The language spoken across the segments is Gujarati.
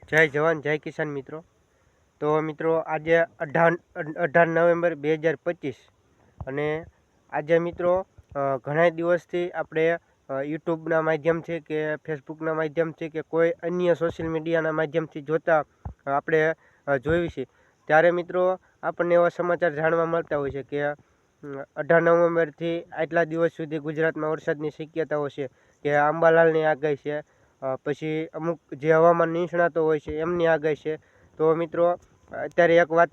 જય જવાન જય કિસાન મિત્રો. તો મિત્રો આજે 18 નવેમ્બર 2025 અને આજે મિત્રો ઘણા દિવસથી આપણે યુટ્યુબના માધ્યમથી કે ફેસબુકના માધ્યમથી કે કોઈ અન્ય સોશિયલ મીડિયાના માધ્યમથી જોતા આપણે જોયું છે. ત્યારે મિત્રો આપણને એવા સમાચાર જાણવા મળતા હોય છે કે 18 નવેમ્બરથી આટલા દિવસ સુધી ગુજરાતમાં વરસાદની શક્યતાઓ છે, કે અંબાલાલની આગાહી છે, પછી અમુક જે હવામાન નિષ્ણાતો હોય છે એમની આગાહી છે. તો મિત્રો અત્યારે એક વાત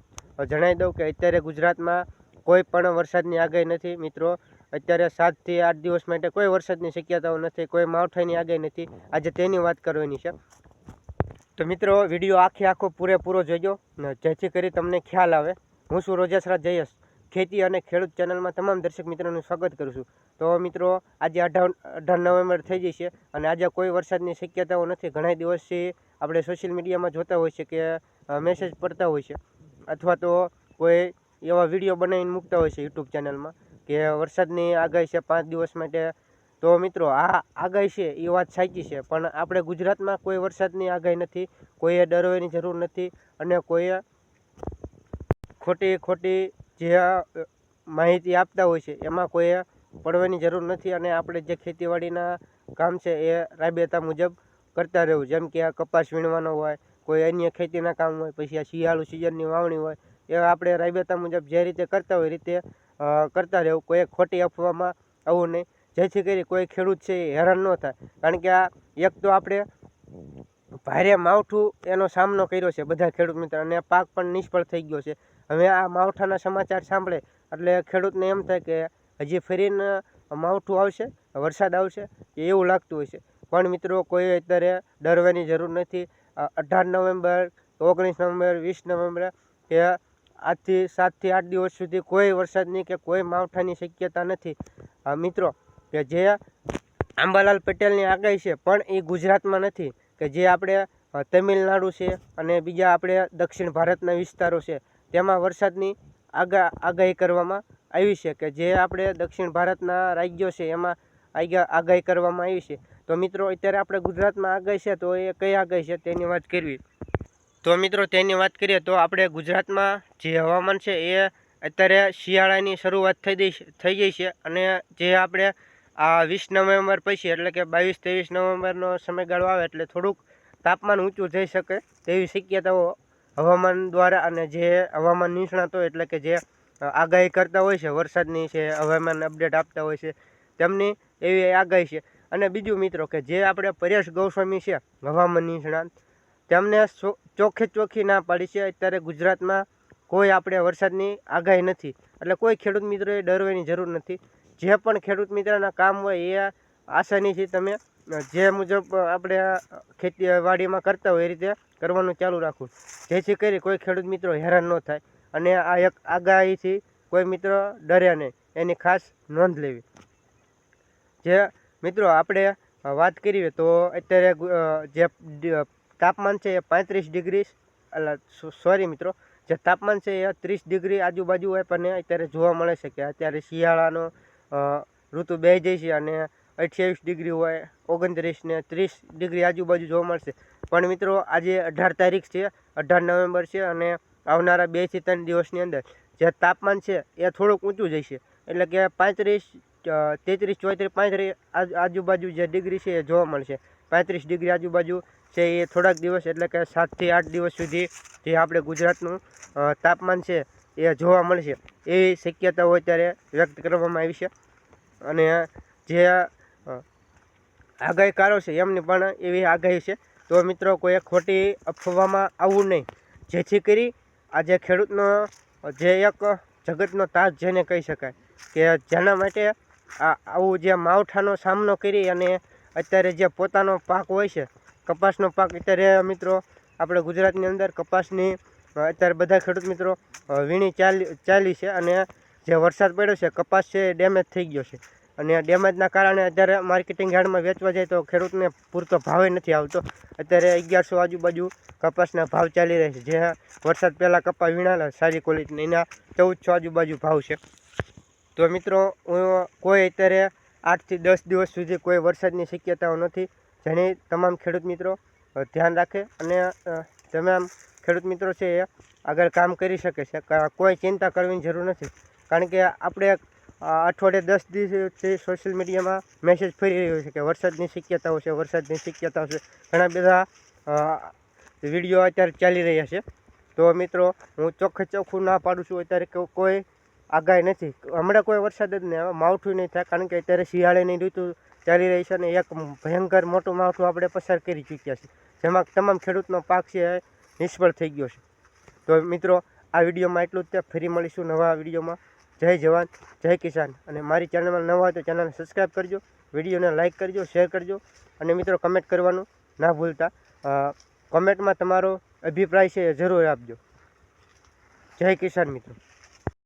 જણાવી દઉં કે અત્યારે ગુજરાતમાં કોઈ પણ વરસાદની આગાહી નથી મિત્રો. અત્યારે 7 થી 8 દિવસ માટે કોઈ વરસાદની શક્યતાઓ નથી, કોઈ માવઠાની આગાહી નથી. આજે તેની વાત કરવાની છે. તો મિત્રો વિડીયો આખો પૂરેપૂરો જોજો જેથી કરી તમને ખ્યાલ આવે. હું છું રોજાસરા જયેશ, ખેતી અને ખેડૂત ચેનલમાં તમામ દર્શક મિત્રોનું સ્વાગત કરું છું. તો મિત્રો આજે 18 નવેમ્બર થઈ જશે અને આજે કોઈ વરસાદની શક્યતાઓ નથી. ઘણા દિવસથી આપણે સોશિયલ મીડિયામાં જોતા હોય છે કે મેસેજ પડતા હોય છે, અથવા તો કોઈ એવા વિડીયો બનાવીને મૂકતા હોય છે યુટ્યુબ ચેનલમાં કે વરસાદની આગાહી છે 5 દિવસ માટે. તો મિત્રો આ આગાહી છે એ વાત સાચી છે, પણ આપણે ગુજરાતમાં કોઈ વરસાદની આગાહી નથી. કોઈએ ડરવાની જરૂર નથી અને કોઈએ ખોટી જે માહિતી આપતા હોય છે એમાં કોઈએ પડવાની જરૂર નથી. અને આપણે જે ખેતીવાડીના કામ છે એ રાબેતા મુજબ કરતા રહેવું. જેમ કે આ કપાસ વીણવાનો હોય, કોઈ અન્ય ખેતીના કામ હોય, પછી આ શિયાળુ સિઝનની વાવણી હોય, એ આપણે રાબેતા મુજબ જે રીતે કરતા હોય એ રીતે કરતા રહેવું. કોઈ ખોટી અફવામાં આવવું નહીં, જેથી કરી કોઈ ખેડૂત છે એ હેરાન ન થાય. કારણ કે આ એક તો આપણે ભારે માવઠું એનો સામનો કર્યો છે બધા ખેડૂત મિત્રો, અને પાક પણ નિષ્ફળ થઈ ગયો છે. હવે આ માવઠાના સમાચાર સાંભળે એટલે ખેડૂતને એમ થાય કે હજી ફરીને માવઠું આવશે, વરસાદ આવશે, એવું લાગતું હોય છે. પણ મિત્રો કોઈ અત્યારે ડરવાની જરૂર નથી. 18 નવેમ્બર, 19 નવેમ્બર, 20 નવેમ્બર કે આજથી 7 થી 8 દિવસ સુધી કોઈ વરસાદની કે કોઈ માવઠાની શક્યતા નથી મિત્રો. કે જે અંબાલાલ પટેલની આગાહી છે પણ એ ગુજરાતમાં નથી, કે જે આપણે તમિલનાડુ છે અને બીજા આપણે દક્ષિણ ભારતના વિસ્તારો છે તેમાં વરસાદની આગાહી કરવામાં આવી છે, કે જે આપણે દક્ષિણ ભારતના રાજ્યો છે એમાં આગાહી કરવામાં આવી છે. તો મિત્રો અત્યારે આપણે ગુજરાતમાં આગાહી છે, તો એ કઈ આગાહી છે તેની વાત કરવી. તો મિત્રો તેની વાત કરીએ તો આપણે ગુજરાતમાં જે હવામાન છે એ અત્યારે શિયાળાની શરૂઆત થઈ ગઈ છે. અને જે આપણે આ 20 નવેમ્બર પછી એટલે કે 22-23 નવેમ્બરનો સમયગાળો આવે એટલે થોડુંક તાપમાન ઊંચું જઈ શકે તેવી શક્યતાઓ હવામાન દ્વારા અને જે હવામાન નિષ્ણાતો એટલે કે જે આગાહી કરતા હોય છે, વરસાદની છે, હવામાન અપડેટ આપતા હોય છે, તેમની એવી આગાહી છે. અને બીજું મિત્રો કે જે આપણે પરેશ ગોસ્વામી છે હવામાન નિષ્ણાત, તેમને ચોખ્ખી ના પાડી છે અત્યારે ગુજરાતમાં કોઈ આપણે વરસાદની આગાહી નથી. એટલે કોઈ ખેડૂત મિત્રોએ ડરવાની જરૂર નથી. જે પણ ખેડૂત મિત્રના કામ હોય એ આસાનીથી તમે જે મુજબ આપણે ખેતીવાડીમાં કરતા હોય એ રીતે કરવાનું ચાલુ રાખવું, જેથી કરી કોઈ ખેડૂત મિત્રો હેરાન ન થાય. અને આ એક આગાહીથી કોઈ મિત્ર ડરે નહીં, એની ખાસ નોંધ લેવી. જે મિત્રો આપણે વાત કરીએ તો અત્યારે જે તાપમાન છે એ 35 ડિગ્રી સોરી મિત્રો, જે તાપમાન છે એ 30 ડિગ્રી આજુબાજુ હોય પણ અત્યારે જોવા મળે છે કે અત્યારે શિયાળાનો ઋતુ બે જાય છે અને 28 ડિગ્રી હોય, 29 ને 30 ડિગ્રી આજુબાજુ જોવા મળશે. પણ મિત્રો આજે 18 તારીખ છે, 18 નવેમ્બર છે, અને આવનારા 2 થી 3 દિવસની અંદર જે તાપમાન છે એ થોડુંક ઊંચું જશે. એટલે કે 35, 33, 34, 35 આજુબાજુ જે ડિગ્રી છે એ જોવા મળશે. 35 ડિગ્રી આજુબાજુ છે એ થોડાક દિવસ એટલે કે 7 થી 8 દિવસ સુધી જે આપણે ગુજરાતનું તાપમાન છે એ જોવા મળશે એવી શક્યતાઓ અત્યારે વ્યક્ત કરવામાં આવી છે. અને જે આગાહીકારો છે એમની પણ એવી આગાહી છે. તો મિત્રો કોઈ ખોટી અફવામાં આવવું નહીં, જેથી કરી આજે ખેડૂતનો જે એક જગતનો તાજ જેને કહી શકાય, કે જેના માટે આવું જે માવઠાનો સામનો કરી અને અત્યારે જે પોતાનો પાક હોય છે, કપાસનો પાક, અત્યારે મિત્રો આપણે ગુજરાતની અંદર કપાસની અત્યારે બધા ખેડૂત મિત્રો વીણી ચાલી છે. અને જે વરસાદ પડ્યો છે કપાસ છે એ ડેમેજ થઈ ગયો છે, અને ડેમેજના કારણે અત્યારે માર્કેટિંગ યાર્ડમાં વેચવા જાય તો ખેડૂતને પૂરતો ભાવે નથી આવતો. અત્યારે 1100 આજુબાજુ કપાસના ભાવ ચાલી રહ્યા છે. જે વરસાદ પહેલાં કપાસ વીણાલા સારી ક્વોલિટીના એના 1400 આજુબાજુ ભાવ છે. તો મિત્રો કોઈ અત્યારે 8 થી 10 દિવસ સુધી કોઈ વરસાદની શક્યતાઓ નથી. જેની તમામ ખેડૂત મિત્રો ધ્યાન રાખે અને તમામ ખેડૂત મિત્રો છે એ આગળ કામ કરી શકે છે. કોઈ ચિંતા કરવાની જરૂર નથી, કારણ કે આપણે અઠવાડિયે 10 દિવસથી સોશિયલ મીડિયામાં મેસેજ ફરી રહ્યો છે કે વરસાદની શક્યતાઓ છે, વરસાદની શક્યતાઓ છે. ઘણા બધા વિડીયો અત્યારે ચાલી રહ્યા છે. તો મિત્રો હું ચોખ્ખું ના પાડું છું, અત્યારે કોઈ આગાહી નથી. હમણાં કોઈ વરસાદ જ નહીં આવે, માવઠું નહીં થાય, કારણ કે અત્યારે શિયાળાની ઋતુ ચાલી રહી છે અને એક ભયંકર મોટું માવઠું આપણે પસાર કરી ચૂક્યા છે, જેમાં તમામ ખેડૂતનો પાક છે એ નિષ્ફળ થઈ ગયો છે. તો મિત્રો આ વિડીયોમાં એટલું જ. ફરી મળીશું નવા વિડીયોમાં. જય જવાન, જય કિસાન. અને મારી ચેનલમાં નવા હોય તો ચેનલને સબસ્ક્રાઈબ કરજો, વિડીયોને લાઇક કરજો, શેર કરજો અને મિત્રો કમેન્ટ કરવાનું ના ભૂલતા. કમેન્ટમાં તમારો અભિપ્રાય છે એ જરૂર આપજો. જય કિસાન મિત્રો.